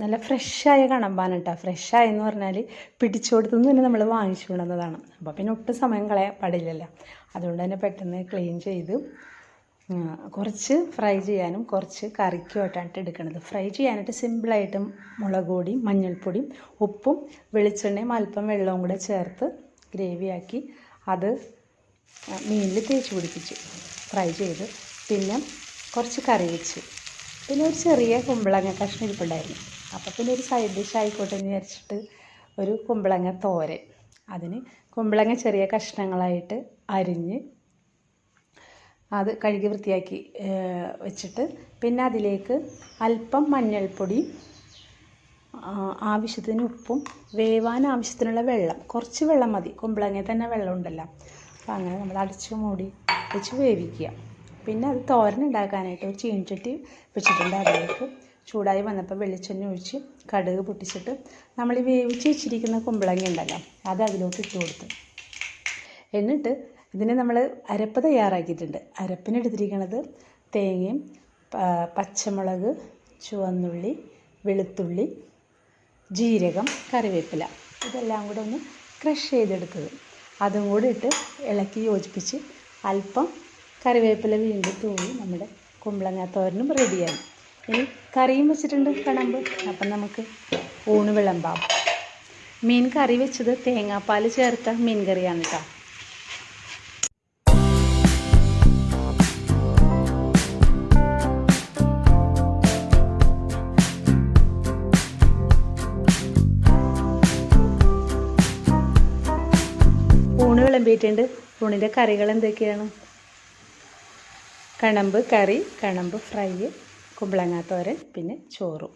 നല്ല ഫ്രഷായ കണമ്പാണ് കേട്ടോ. ഫ്രഷായെന്ന് പറഞ്ഞാൽ പിടിച്ചു കൊടുത്തുനിന്ന് തന്നെ നമ്മൾ വാങ്ങിച്ചു കൊണ്ടുവന്നതാണ്. അപ്പോൾ പിന്നെ ഒട്ടും സമയം കളയാൻ പാടില്ലല്ലോ. അതുകൊണ്ട് തന്നെ പെട്ടെന്ന് ക്ലീൻ ചെയ്ത് കുറച്ച് ഫ്രൈ ചെയ്യാനും കുറച്ച് കറിക്കുമായിട്ടാണ് എടുക്കുന്നത്. ഫ്രൈ ചെയ്യാനായിട്ട് സിമ്പിളായിട്ട് മുളക് പൊടിയും മഞ്ഞൾപ്പൊടിയും ഉപ്പും വെളിച്ചെണ്ണയും അല്പം വെള്ളവും കൂടെ ചേർത്ത് ഗ്രേവിയാക്കി അത് മീനിൽ തേച്ച് പിടിപ്പിച്ചു ഫ്രൈ ചെയ്ത്. പിന്നെ കുറച്ച് കറി വെച്ച്, പിന്നെ ഒരു ചെറിയ കുമ്പളങ്ങ കഷ്ണം ഇരിപ്പുണ്ടായിരുന്നു. അപ്പോൾ പിന്നെ ഒരു സൈഡ് ഡിഷ് ആയിക്കോട്ടെ എന്ന് വിചാരിച്ചിട്ട് ഒരു കുമ്പളങ്ങ തോരൻ. അതിന് കുമ്പളങ്ങ ചെറിയ കഷ്ണങ്ങളായിട്ട് അരിഞ്ഞ് അത് കഴുകി വൃത്തിയാക്കി വെച്ചിട്ട്, പിന്നെ അതിലേക്ക് അല്പം മഞ്ഞൾപ്പൊടി, ആവശ്യത്തിന് ഉപ്പും, വേവാൻ ആവശ്യത്തിനുള്ള വെള്ളം, കുറച്ച് വെള്ളം മതി, കുമ്പളങ്ങയിൽ തന്നെ വെള്ളം ഉണ്ടല്ലോ. അപ്പോൾ അങ്ങനെ നമ്മൾ അടച്ച് മൂടി വെച്ച് വേവിക്കുക. പിന്നെ അത് തോരൻ ഉണ്ടാക്കാനായിട്ട് ഒരു ചീനച്ചട്ടി വെച്ചിട്ടുണ്ട്. അതിലേക്ക് ചൂടായി വന്നപ്പോൾ വെളിച്ചെണ്ണ ഒഴിച്ച് കടുക് പൊട്ടിച്ചിട്ട് നമ്മൾ വേവിച്ച് വെച്ചിരിക്കുന്ന കുമ്പളങ്ങ ഉണ്ടല്ലോ അത് അതിലോട്ട് ഇട്ട് കൊടുത്തു. എന്നിട്ട് ഇതിന് നമ്മൾ അരപ്പ് തയ്യാറാക്കിയിട്ടുണ്ട്. അരപ്പിനെടുത്തിരിക്കുന്നത് തേങ്ങയും പച്ചമുളക്, ചുവന്നുള്ളി, വെളുത്തുള്ളി, ജീരകം, കറിവേപ്പില, ഇതെല്ലാം കൂടെ ഒന്ന് ക്രഷ് ചെയ്തെടുത്തത്. അതും കൂടി ഇട്ട് ഇളക്കി യോജിപ്പിച്ച് അല്പം കറിവേപ്പില വീണ്ടും തൂവി നമ്മുടെ കുമ്പളങ്ങ തോരനും റെഡിയായി. ഇനി കറിയും വെച്ചിട്ടുണ്ട് കണമ്പ്. അപ്പം നമുക്ക് ഊണ് വിളമ്പാം. മീൻ കറി വെച്ചത് തേങ്ങാപ്പാൽ ചേർത്ത മീൻ കറിയാണ് കേട്ടോ. ഊണ് വിളമ്പിയിട്ടുണ്ട്. ഊണിൻ്റെ കറികൾ എന്തൊക്കെയാണ്? കണമ്പ് കറി, കണമ്പ് ഫ്രൈ, കുമ്പളങ്ങ തോരൻ, പിന്നെ ചോറും.